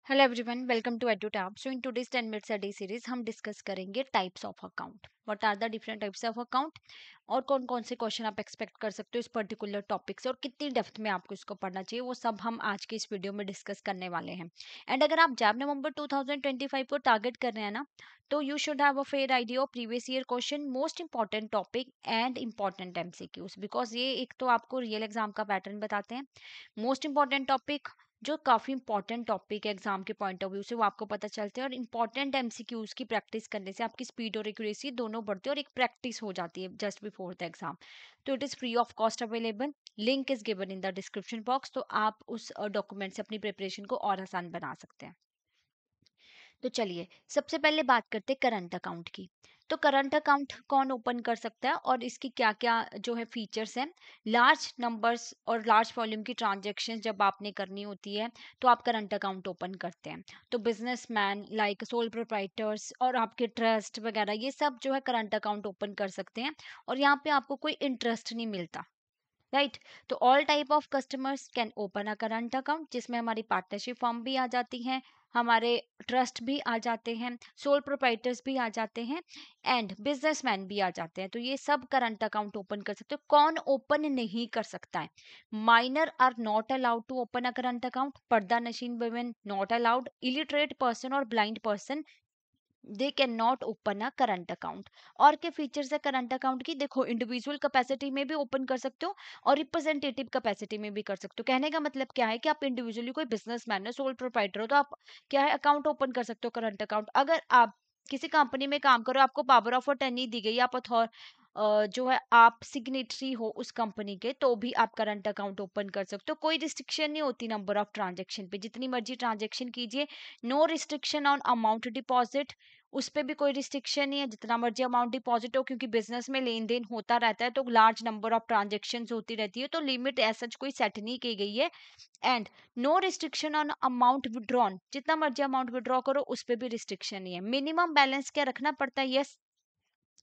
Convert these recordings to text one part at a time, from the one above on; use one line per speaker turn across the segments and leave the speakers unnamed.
Hello everyone, welcome to Edutab. So in today's 10 minutes study series हम discuss करेंगे types of account. What are the different types of account और कौन कौन से question आप expect कर सकते हो इस पर्टिकुलर टॉपिक से और कितनी डेप्थ में आपको इसको पढ़ना चाहिए, वो सब हम आज के इस वीडियो में डिस्कस करने वाले हैं। एंड अगर आप जैब नवंबर 2025 को टारगेट कर रहे हैं ना, तो you should have a fair idea of previous year question, most important topic and important MCQs, because ये एक तो आपको रियल एग्जाम का पैटर्न बताते हैं। मोस्ट इंपॉर्टेंट टॉपिक जो काफी इंपॉर्टेंट टॉपिक है एग्जाम के पॉइंट ऑफ व्यू से, वो आपको पता चलते हैं। और इंपॉर्टेंट एमसीक्यूज की प्रैक्टिस करने से आपकी स्पीड और एक्यूरेसी दोनों बढ़ती है और एक प्रैक्टिस हो जाती है जस्ट बिफोर द एग्जाम। तो it is free of cost available, link is given in the description box, तो आप उस डॉक्यूमेंट से अपनी प्रिपरेशन को और आसान बना सकते हैं। तो चलिए सबसे पहले बात करते हैं करंट अकाउंट की। तो करंट अकाउंट कौन ओपन कर सकता है और इसकी क्या क्या जो है फीचर्स हैं। लार्ज नंबर्स और लार्ज वॉल्यूम की ट्रांजेक्शन जब आपने करनी होती है तो आप करंट अकाउंट ओपन करते हैं। तो बिजनेसमैन लाइक सोल प्रोप्राइटर्स और आपके ट्रस्ट वगैरह ये सब जो है करंट अकाउंट ओपन कर सकते हैं, और यहाँ पे आपको कोई इंटरेस्ट नहीं मिलता, राइट। तो all type of customers can open a current account, जिसमें हमारी पार्टनरशिप फर्म भी आ जाती हैं, हमारे ट्रस्ट भी आ जाते हैं, सोल प्रोप्राइटर्स भी आ जाते हैं, एंड बिजनेसमैन भी आ जाते हैं। तो ये सब करंट अकाउंट ओपन कर सकते हो। कौन ओपन नहीं कर सकता है? Minor are not allowed to open a current account, पर्दा नशीन women not allowed, illiterate person और blind person they can not open a current account. और क्या फीचर्स है करंट अकाउंट की? देखो, इंडिविजुअल कैपेसिटी में भी ओपन कर सकते हो और रिप्रेजेंटेटिव कैपेसिटी में भी कर सकते हो। कहने का मतलब क्या है कि आप इंडिविजुअली कोई बिजनेसमैन हो, सोल प्रोप्राइटर हो, तो आप क्या है अकाउंट ओपन कर सकते हो करंट अकाउंट। अगर आप किसी कंपनी में काम करो, आपको पावर ऑफ अटर्नी दी गई, आप अथॉर जो है आप सिग्नेटरी हो उस कंपनी के, तो भी आप करंट अकाउंट ओपन कर सकते हो। कोई रिस्ट्रिक्शन नहीं होती नंबर ऑफ ट्रांजेक्शन पे, जितनी मर्जी ट्रांजेक्शन कीजिए। No restriction on amount deposit, उस पे भी कोई रिस्ट्रिक्शन नहीं है, जितना मर्जी अमाउंट डिपॉजिट हो, क्योंकि बिजनेस में लेन देन होता रहता है तो लार्ज नंबर ऑफ ट्रांजेक्शन होती रहती है, तो लिमिट ऐसा कोई सेट नहीं की गई है। And no restriction on amount withdrawn, जितना मर्जी अमाउंट विड्रॉ करो उस पे भी रिस्ट्रिक्शन नहीं है। मिनिमम बैलेंस क्या रखना पड़ता है? यस,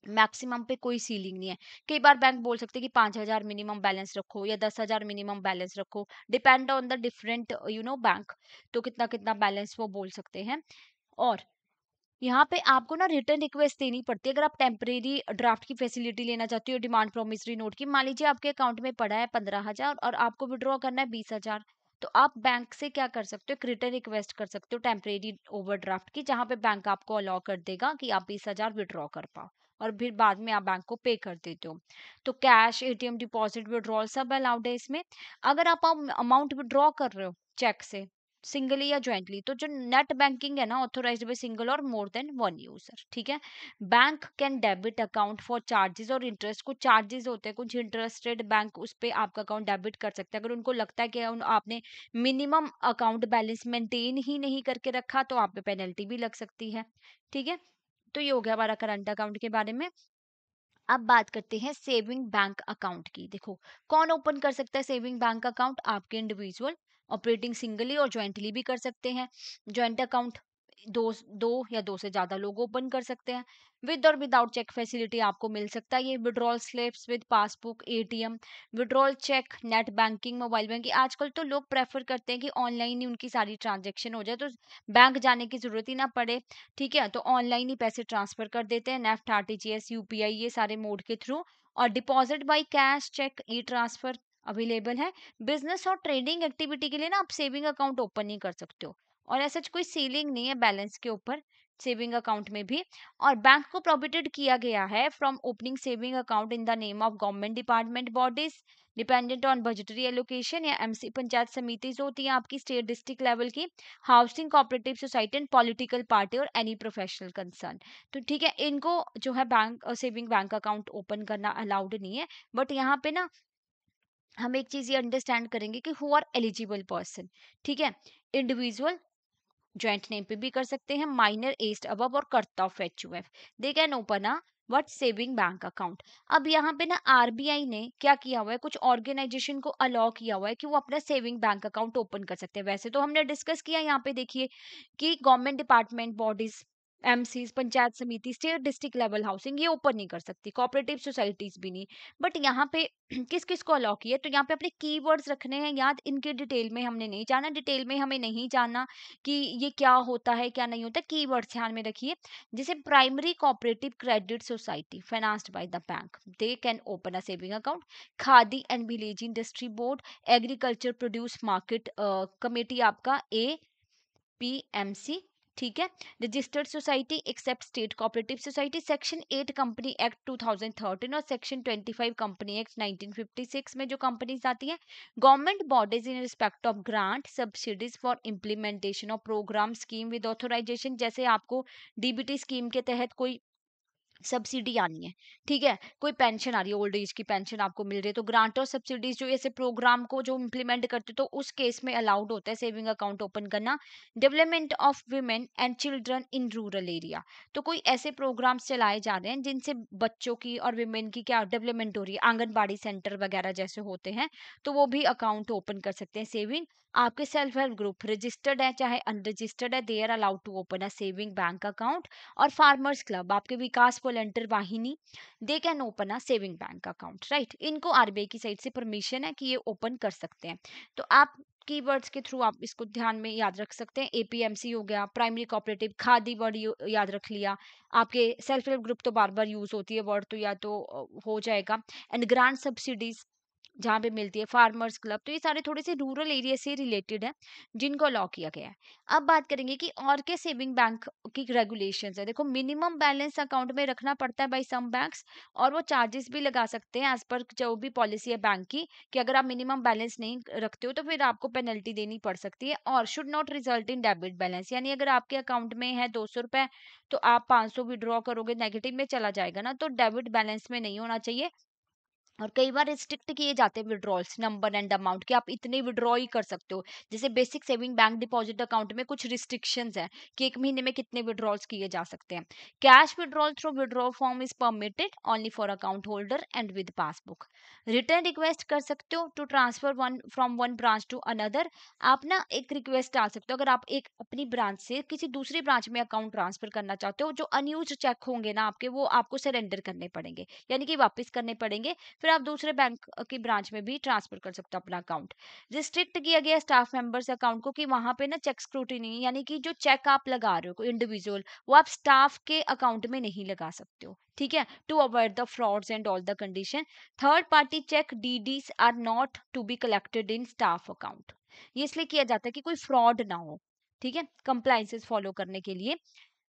मैक्सिमम पे कोई सीलिंग नहीं है। कई बार बैंक बोल सकते हैं कि 5,000 मिनिमम बैलेंस रखो या 10,000 मिनिमम बैलेंस रखो, depend on the different bank, तो कितना कितना बैलेंस वो बोल सकते हैं। और यहाँ पे आपको ना रिटर्न रिक्वेस्ट देनी पड़ती है अगर आप टेम्परेरी ड्राफ्ट की फैसिलिटी लेना चाहते हो, डिमांड प्रोमिसरी नोट की। मान लीजिए आपके अकाउंट में पड़ा है 15,000 और आपको विड्रॉ करना है 20,000, तो आप बैंक से क्या कर सकते हो? एक रिटर्न रिक्वेस्ट कर सकते हो टेम्परेरी ओवरड्राफ्ट की, जहाँ पे बैंक आपको अलाउ कर देगा कि आप 20,000 विड्रॉ कर पाओ, और फिर बाद में आप बैंक को पे कर देते हो। तो कैश, एटीएम डिपॉजिट, विड्रॉल सब अलाउड है इसमें। अगर आप अमाउंट विड्रॉ कर रहे हो चेक से, सिंगली या ज्वाइंटली, तो जो नेट बैंकिंग है ना, ऑथोराइज्ड बाय सिंगल और मोर देन वन यूजर, ठीक है। Bank can debit account for charges और इंटरेस्ट, कुछ चार्जेस होते हैं, कुछ इंटरेस्टेड बैंक उस पे आपका अकाउंट डेबिट कर सकते हैं। अगर उनको लगता है कि आपने मिनिमम अकाउंट बैलेंस मेंटेन ही नहीं करके रखा, तो आप पे पेनल्टी भी लग सकती है, ठीक है। तो ये हो गया हमारा करंट अकाउंट के बारे में। अब बात करते हैं सेविंग बैंक अकाउंट की। देखो, कौन ओपन कर सकता है सेविंग बैंक अकाउंट? आपके इंडिविजुअल ऑपरेटिंग सिंगली और ज्वाइंटली भी कर सकते हैं। ज्वाइंट अकाउंट दो दो या दो से ज्यादा लोग ओपन कर सकते हैं। विद और विदाउट चेक फैसिलिटी आपको मिल सकता है। ये withdrawal slips with passbook, ATM, withdrawal cheque, net banking, mobile banking. आजकल तो लोग प्रेफर करते हैं कि ऑनलाइन ही उनकी सारी ट्रांजेक्शन हो जाए, तो बैंक जाने की जरूरत ही ना पड़े, ठीक है। तो ऑनलाइन ही पैसे ट्रांसफर कर देते हैं, नेफ्ट, आरटीजीएस, यूपीआई, ये सारे मोड के थ्रू। और deposit by cash, cheque, e transfer available है। बिजनेस और ट्रेडिंग एक्टिविटी के लिए ना आप सेविंग अकाउंट ओपन नहीं कर सकते हो, और ऐसा कोई सीलिंग नहीं है बैलेंस के ऊपर सेविंग अकाउंट में भी। और बैंक को प्रोहिबिटेड किया गया है from opening saving account in the name of government department bodies dependent on budgetary allocation, या एमसी पंचायत समिति जो होती है आपकी स्टेट डिस्ट्रिक्ट लेवल की, housing cooperative society and political party और एनी प्रोफेशनल कंसर्न। तो ठीक है, इनको जो है bank saving bank account open करना अलाउड नहीं है। बट यहाँ पे ना हम एक चीज ये अंडरस्टैंड करेंगे कि हु आर एलिजिबल पर्सन, ठीक है। इंडिविजुअल ज्वाइंट नेम पे भी कर सकते हैं, माइनर एज्ड अबव और cut off HUF, they can open a what saving bank account. अब यहाँ पे ना आरबीआई ने क्या किया हुआ है, कुछ ऑर्गेनाइजेशन को अलाउ किया हुआ है कि वो अपना सेविंग बैंक अकाउंट ओपन कर सकते हैं। वैसे तो हमने डिस्कस किया यहाँ पे, देखिए कि government department bodies MCs, panchayat समिति, स्टेट डिस्ट्रिक्ट लेवल हाउसिंग ये ओपन नहीं कर सकती, कोऑपरेटिव सोसाइटीज भी नहीं। बट यहाँ पे किस किस को अलाउ किया, तो यहाँ पे अपने कीवर्ड्स रखने हैं याद, इनके डिटेल में हमने नहीं जाना, डिटेल में हमें नहीं जानना कि ये क्या होता है क्या नहीं होता, कीवर्ड्स ध्यान में रखिए। जैसे primary cooperative credit society financed by the bank, they can open a saving account. Khadi and village industry board, agriculture produce market committee आपका APMC, ठीक है। Registered society except state cooperative society, section 8 company act 2013 और section 25 company act 1956 में जो companies आती है। Government bodies in respect of grant subsidies for implementation of programme scheme with authorisation, जैसे आपको डीबीटी स्कीम के तहत कोई सब्सिडी आनी है, ठीक है, कोई पेंशन आ रही है, ओल्ड एज की पेंशन आपको मिल रही है, तो ग्रांट और सब्सिडीज जो ऐसे प्रोग्राम को जो इम्प्लीमेंट करते तो उस केस में अलाउड होता है सेविंग अकाउंट ओपन करना। Development of women and children in rural area, तो कोई ऐसे प्रोग्राम्स चलाए जा रहे हैं जिनसे बच्चों की और वुमेन की क्या डेवलपमेंट हो रही है, आंगनबाड़ी सेंटर वगैरह जैसे होते हैं, तो वो भी अकाउंट ओपन कर सकते हैं सेविंग। आपके सेल्फ हेल्प ग्रुप रजिस्टर्ड है चाहे अनरजिस्टर्ड है, they are allowed to open a saving bank account. और फार्मर्स क्लब, आपके Vikas volunteer Vahini, they can open a saving bank account, right. इनको आरबीआई की साइड से परमिशन है कि ये ओपन कर सकते हैं। तो आप कीवर्ड्स के थ्रू आप इसको ध्यान में याद रख सकते हैं। एपीएमसी हो गया, प्राइमरी कोऑपरेटिव, खादी वर्ड याद रख लिया। आपके सेल्फ हेल्प ग्रुप तो बार बार यूज होती है वर्ड, तो या तो हो जाएगा। एंड ग्रांट सब्सिडीज जहाँ पे मिलती है, फार्मर्स क्लब, तो ये सारे थोड़े से रूरल एरिया से रिलेटेड है जिनको अलाउ किया गया है। अब बात करेंगे कि और क्या सेविंग बैंक की रेगुलेशंस है। देखो, मिनिमम बैलेंस अकाउंट में रखना पड़ता है बाई सम बैंक्स, और वो चार्जेस भी लगा सकते हैं एज पर जो भी पॉलिसी है बैंक की, कि अगर आप मिनिमम बैलेंस नहीं रखते हो तो फिर आपको पेनल्टी देनी पड़ सकती है। और should not result in debit balance, यानी अगर आपके अकाउंट में है 200 रुपए, तो आप 500 विड्रॉ करोगे, नेगेटिव में चला जाएगा ना, तो डेबिट बैलेंस में नहीं होना चाहिए। और कई बार रिस्ट्रिक्ट किए जाते हैं विड्रॉल्स, नंबर एंड अमाउंट, कि आप इतने विड्रॉ ही कर सकते हो। जैसे basic saving bank deposit account में कुछ रिस्ट्रिक्शंस हैं कि एक महीने में कितने विड्रॉल्स किए जा सकते हैं। Cash withdrawal through withdraw form is permitted only for account holder and with passbook. Return request कर सकते हो to transfer one from one branch to another. आप ना एक रिक्वेस्ट डाल सकते हो, अगर आप एक अपनी ब्रांच से किसी दूसरी ब्रांच में अकाउंट ट्रांसफर करना चाहते हो, जो अनयूज्ड चेक होंगे ना आपके, वो आपको सरेंडर करने पड़ेंगे, यानी कि वापस करने पड़ेंगे। फिर आप दूसरे बैंक की ब्रांच में भी ट्रांसफर कर सकते हो अपना अकाउंट। रिस्ट्रिक्ट किया गया स्टाफ मेंबर्स अकाउंट को, कि वहां पे ना चेक स्क्रूटिनी, यानी कि जो चेक आप लगा रहे हो कोई इंडिविजुअल, वो आप स्टाफ के अकाउंट में नहीं लगा सकते हो, ठीक है, to avoid the frauds and all the condition. Third party cheque DDs are not to be collected in staff account, ये इसलिए किया जाता है कि कोई फ्रॉड ना हो, ठीक है, कंप्लाइंसेस फॉलो करने के लिए।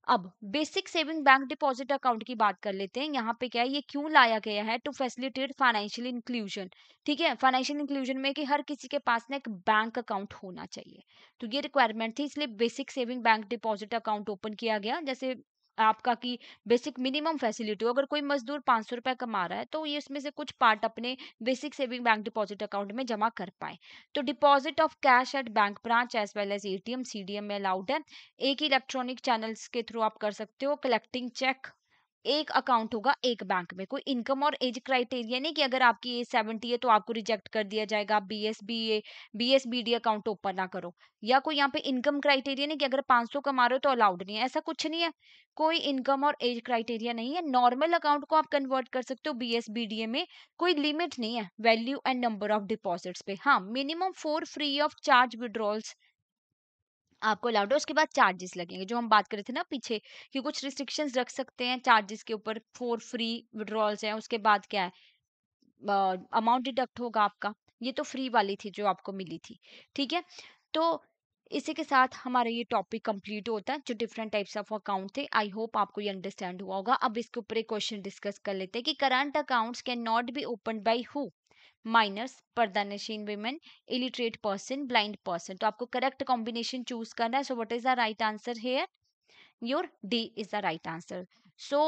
अब basic saving bank deposit account की बात कर लेते हैं। यहाँ पे क्या है, ये क्यों लाया गया है, टू फैसिलिटेट फाइनेंशियल इंक्लूजन, ठीक है, फाइनेंशियल इंक्लूजन में कि हर किसी के पास ना एक बैंक अकाउंट होना चाहिए, तो ये रिक्वायरमेंट थी, इसलिए basic saving bank deposit account open किया गया। जैसे आपका की बेसिक मिनिमम फैसिलिटी हो, अगर कोई मजदूर 500 रुपए कमा रहा है, तो ये इसमें से कुछ पार्ट अपने basic saving bank deposit account में जमा कर पाए। तो deposit of cash at bank branch as well as ATM CDM में अलाउड है। एक ही इलेक्ट्रॉनिक चैनल्स के थ्रू आप कर सकते हो। कलेक्टिंग चेक, एक अकाउंट होगा एक बैंक में। कोई इनकम और एज क्राइटेरिया नहीं कि अगर आपकी एज 70 है तो आपको रिजेक्ट कर दिया जाएगा, बीएसबीडी अकाउंट ओपन ना करो। या कोई यहाँ पे इनकम क्राइटेरिया नहीं कि अगर 500 कमा रहे हो तो अलाउड नहीं है, ऐसा कुछ नहीं है। कोई इनकम और एज क्राइटेरिया नहीं है। नॉर्मल अकाउंट को आप कन्वर्ट कर सकते हो बीएसबीडीए में, कोई लिमिट नहीं है value and number of deposits पे। हाँ, minimum 4 free of charge withdrawals आपको अलाउड है। उसके बाद चार्जेस लगेंगे, जो हम बात कर रहे थे ना पीछे, कि कुछ रिस्ट्रिक्शंस रख सकते हैं चार्जेस के ऊपर। 4 फ्री विड्रॉल्स हैं, उसके बाद क्या है, अमाउंट डिडक्ट होगा आपका। ये तो फ्री वाली थी जो आपको मिली थी, ठीक है। तो इसी के साथ हमारा ये टॉपिक कंप्लीट होता है, जो डिफरेंट टाइप्स ऑफ अकाउंट थे। आई होप आपको ये अंडरस्टैंड हुआ होगा। अब इसके ऊपर एक क्वेश्चन डिस्कस कर लेते हैं कि current accounts can not be open by who, minors, पर्दानशीन women, illiterate person, blind person. तो आपको करेक्ट कॉम्बिनेशन चूज करना है। So what is the right answer here? Your D is the right answer. So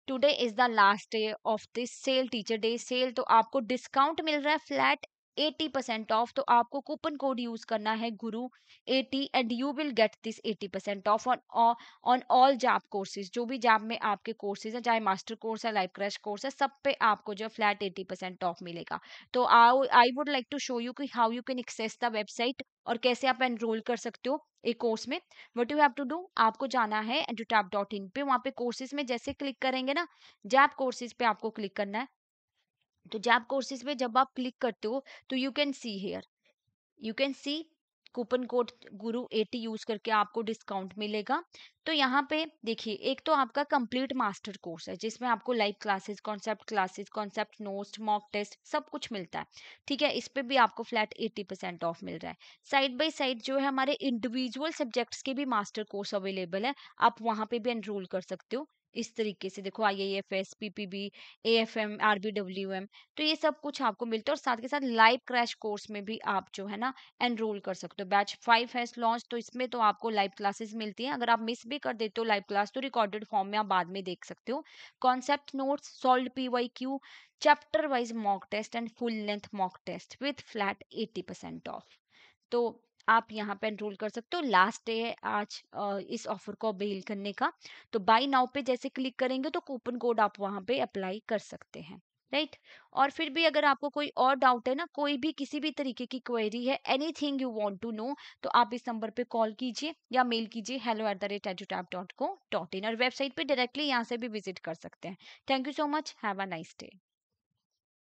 today is the last day of this sale, teacher day sale. तो आपको discount मिल रहा है flat 80% off, तो आपको coupon code use करना है गुरु 80 and you will get this 80% of on all JAP courses. जो भी जैप में आपके कोर्सेज हैं, चाहे मास्टर कोर्स है, लाइव क्रैश कोर्स है, सब पे आपको जो फ्लैट 80% ऑफ मिलेगा। तो I would like to show you कि how you can access the website और कैसे आप एनरोल कर सकते हो एक कोर्स में। What you have to do, आपको जाना है edutap.in पे, वहां पे कोर्सेज में जैसे क्लिक करेंगे ना, जैप कोर्सेज पे आपको क्लिक करना है। तो जैप कोर्सेज पे जब आप क्लिक करते हो तो you can see here, you can see coupon code Guru 80 use करके आपको डिस्काउंट मिलेगा। तो यहाँ पे देखिए, एक तो आपका कंप्लीट मास्टर कोर्स है जिसमें आपको live classes, concept notes, mock test सब कुछ मिलता है। ठीक है, इस पे भी आपको फ्लैट 80% ऑफ मिल रहा है। साइड बाय साइड जो है हमारे इंडिविजुअल सब्जेक्ट्स के भी मास्टर कोर्स अवेलेबल है, आप वहाँ पे भी एनरोल कर सकते हो। इस तरीके से देखो, IAFS, PPB, AFM, RBWM, तो ये सब कुछ आपको मिलता है। और साथ के साथ लाइव क्रैश कोर्स में भी आप जो है ना एनरोल कर सकते हो। बैच 5 है लॉन्च, तो इसमें तो आपको लाइव क्लासेस मिलती हैं। अगर आप मिस भी कर देते हो लाइव क्लास तो रिकॉर्डेड फॉर्म में आप बाद में देख सकते हो। Concept notes, solve PYQ, chapter wise mock test and full length mock test with flat 80% off. तो आप यहाँ पे एनरोल कर सकते हो। लास्ट डे है आज इस ऑफर को अवेल करने का। तो बाय नाउ पे जैसे क्लिक करेंगे तो कूपन कोड आप वहां पे अप्लाई कर सकते हैं, राइट। और फिर भी अगर आपको कोई और डाउट है ना, कोई भी किसी भी तरीके की क्वेरी है, anything you want to know, तो आप इस नंबर पे कॉल कीजिए या मेल कीजिए hello@edutap.co.in, और वेबसाइट पे डायरेक्टली यहाँ से भी विजिट कर सकते हैं। Thank you so much, have a nice day.